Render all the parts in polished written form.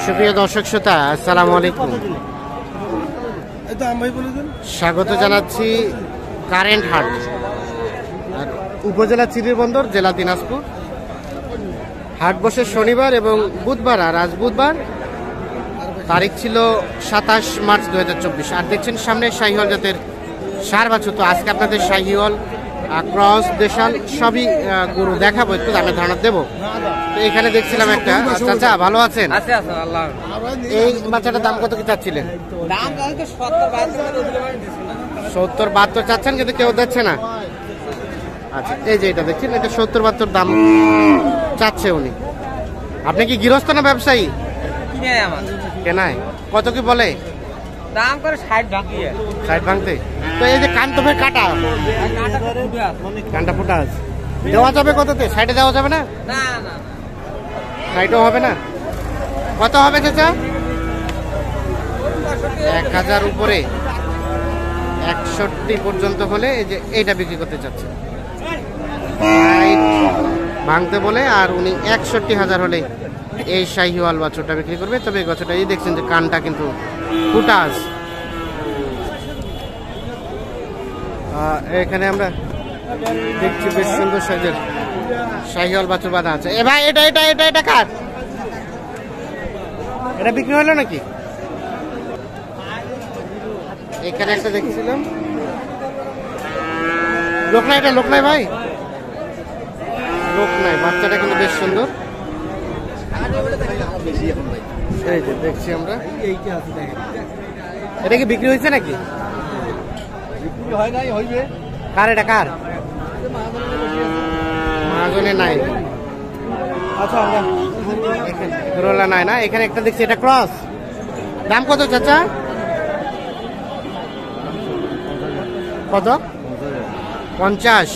সুপ্রিয় দর্শক শ্রোতা, আসসালামু আলাইকুম। স্বাগত জানাচ্ছি কারেন্ট হাট, আর উপজেলা চিরিরবন্দর, জেলা দিনাজপুর। হাট বসে শনিবার এবং বুধবার, আর আজ বুধবার, তারিখ ছিল 27 মার্চ 2024। আর দেখছেন সামনে শাহিওয়াল জাতের সার বাছুর। তো আজকে আপনাদের শাহিওয়াল, ক্রস, দেশাল সবই গরু দেখাবো, একটু দামের ধারণা দেবো। তো এখানে দেখছিলাম একটা। চাচা ভালো আছেন? এই বাচ্চাটার দাম কত কি চাচ্ছিলেন? 70-72 চাচ্ছেন, কিন্তু কেউ দিচ্ছে না। আচ্ছা, এই যে এটা দেখছেন, এটা 70-72 দাম চাচ্ছে উনি। আপনি কি গৃহস্থ না ব্যবসায়ী? কেনায় কত কি বলে? দাম করে 60 ভাঙতে। তো এই যে কান্তভের কাটা, কানটা ফুটা আছে, দেওয়া যাবে কততে? 60-এ দেওয়া যাবে না? না না, 60-ও হবে না। কত হবে চাচা? 1000 উপরে, 61 পর্যন্ত হলে এই যে এইটা বিক্রি করতে চাচ্ছে। ভাঙতে বলে, আর উনি 61,000 হলে এই শাহিওয়াল বাছুরটা বিক্রি করবে। তবে এই বাছুরটা, এই দেখছেন যে কানটা কিন্তু ফুটা আছে। এখানে আমরা দেখছি বেশ সুন্দর সাইজের শাহিওয়াল বাছুর বাঁধা আছে। এ ভাই, এটা এটা এটা এটা কার? এটা বিক্রি হলো নাকি? এখানে একটা দেখছিলাম, লোক নাই, এটা লোক নাই ভাই, লোক নাই। বাচ্চাটা কিন্তু বেশ সুন্দর। এই যে দেখছি আমরা, এটা কি বিক্রি হয়েছে নাকি? কার এটা? কার? মহাজনে নাই। আচ্ছা, রোলা নাই না। এখানে একটা দেখছি, এটা ক্রস। দাম কত চাচা? কত? 50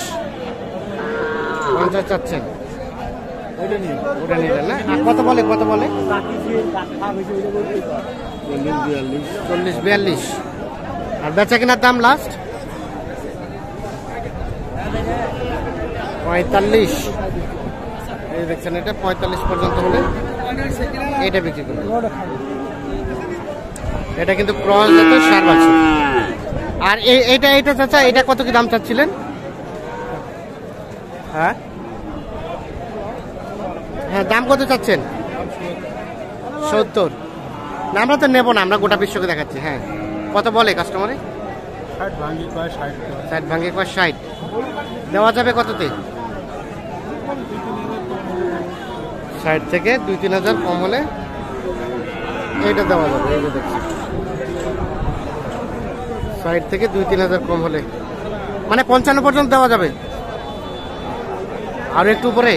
চাচ্ছেন? ওটা নিলেন না? কত বলে? কত বলে? 40-42। আর বেচা কেনার দাম লাস্ট 45। এই দেখছেন, এটা 45 পর্যন্ত হলে এটা বিক্রি করবে। এটা কিন্তু ক্রস জাতের সার বাছুর। আর এইটা এইটা চাচা, এটা কত কি দাম চাচ্ছিলেন? হ্যাঁ হ্যাঁ, দাম কত চাচ্ছেন? 70 না, আমরা তো নেবো না, আমরা গোটা বিশ্বকে দেখাচ্ছি। হ্যাঁ, কত বলে কাস্টমারে? 60 ভাঙে কয় 60। দেওয়া যাবে কততে? 60 থেকে 2-3 হাজার কম হলে এইটা দেওয়া যাবে। এই যে দেখছি, 60 থেকে 2-3 হাজার কম হলে, মানে 55 পর্যন্ত দেওয়া যাবে। আর একটু উপরে,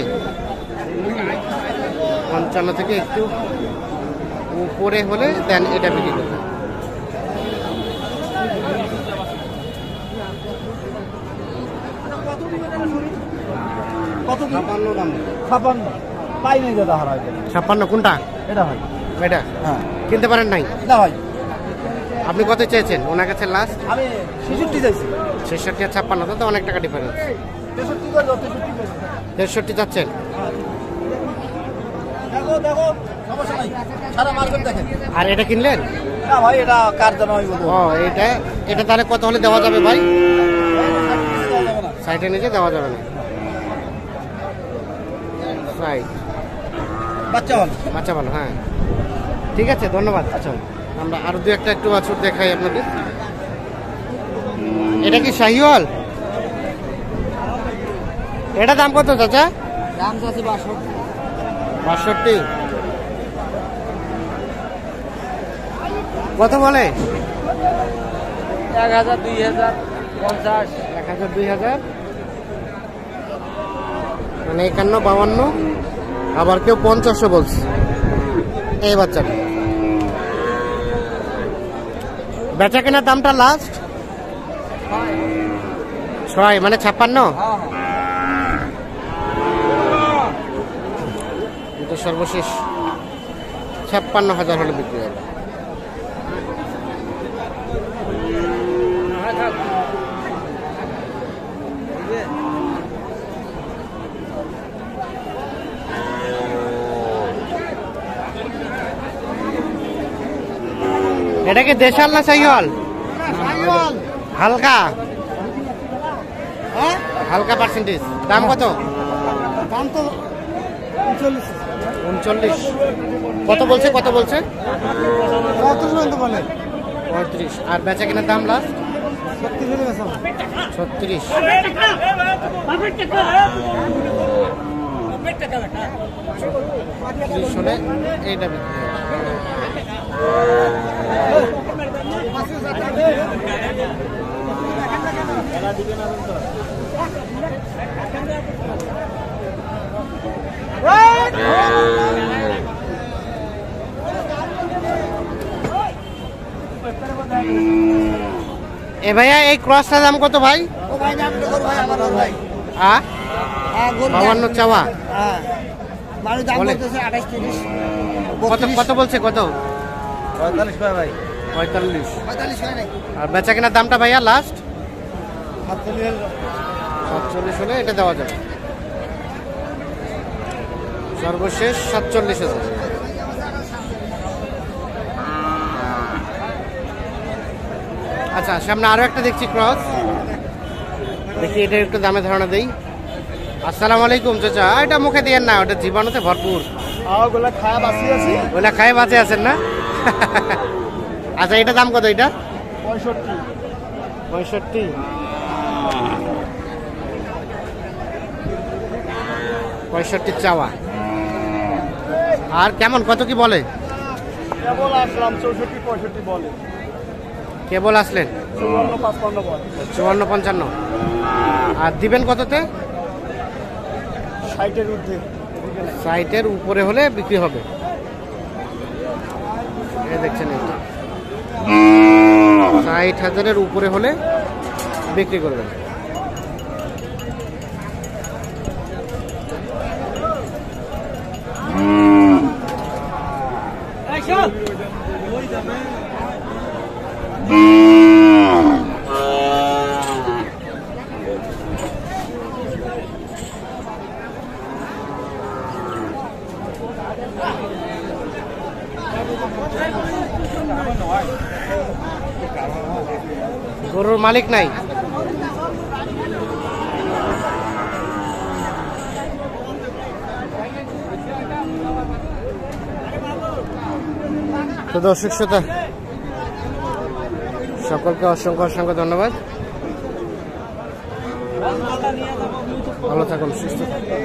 55 থেকে একটু উপরে হলে দেন এটা বিক্রি করবে। কত? 56 দাম। 56 পাই নাই দাদা, হারাই। 56 কোনটা? এটা ভাই, এটা হ্যাঁ। কিনতে পারেন নাই? না ভাই। আপনি কত চেয়েছেন ওনার কাছে লাস্ট? আমি 66 চাইছি। 66 আর 56 তো অনেক টাকা ডিফারেন্স। 63 চাচ্ছেন? দেখো দেখো, সমস্যা নাই, সারা মার্কেট দেখেন। আর এটা কিনলেন? না ভাই, এটা কার জন্য আমি বলবো। ও, এটা তাহলে কত হলে দেওয়া যাবে ভাই? 60-এর নিচে দেওয়া যাবে না। 60 বাচ্চা ভালো। হ্যাঁ, ঠিক আছে, ধন্যবাদ। আচ্ছা, আমরা আরো দু একটা একটু বাছুর দেখাই আপনাদের। এটা কি শাহিওয়াল? এটা দাম কত চাচা? দাম আছে 62। কত বলে? 1000, 2000, 50, 1000, 2000, মানে 51-52। আবার কেউ 50 বলছে। এই বাচ্চাটা বেচা কেনার দামটা লাস্ট 6, মানে 56। এটা সর্বশেষ 56,000 হলে বিক্রি হবে। এটা কি দেশাল না সাইওয়াল? হালকা হালকা পার্সেন্টেজ। দাম কত? দাম তো 39। কত বলছে? কত বলছে? 35 বলে। 35। আর বেচা কিনার দাম লাস্ট 36। 30 হলে এইটা বিক্রি এ ভাইয়া এই ক্রসটার দাম কত ভাই? ও ভাই নাম তো ভাই আমার ভাই। হ্যাঁ 52 চাওয়া। হ্যাঁ মানুষ দাম বলে। বলতেছে 28 30। কত কত বলছে? কত? 45 ভাই। 45। 45 হয় নাই। আর বেচা কেনার দামটা ভাইয়া লাস্ট 47 47 হলে এটা দেওয়া যাবে। সর্বশেষ 47,000। আচ্ছা সামনে আরো একটা দেখছি ক্রস, দেখি এটা একটু দামে ধারণা দেই। আসসালামু আলাইকুম চাচা। এটা মুখে দিয়েন না, ওটা জীবাণুতে ভরপুর। ওগুলা খায়া বাসি আছে ওটা খায় বাঁচে আছেন না? আচ্ছা এটা দাম কত? এটা 65। 65। পঁয়ষট্টি চাওয়া। আর কেমন কত কি বলে? কেবল আসলাম 64 65 বলে। কেবল আসলেন 54 55 বলে। 54 55। আর দিবেন কততে? 60 এর ঊর্ধ্বে। 60-এর উপরে হলে বিক্রি হবে। এই দেখছেন এটা 60,000-এর উপরে হলে বিক্রি করবেন। গরুর মালিক নাই। তো দর্শক শ্রোতা সকলকে অসংখ্য অসংখ্য ধন্যবাদ। ভালো থাকুন, সুস্থ থাকুন।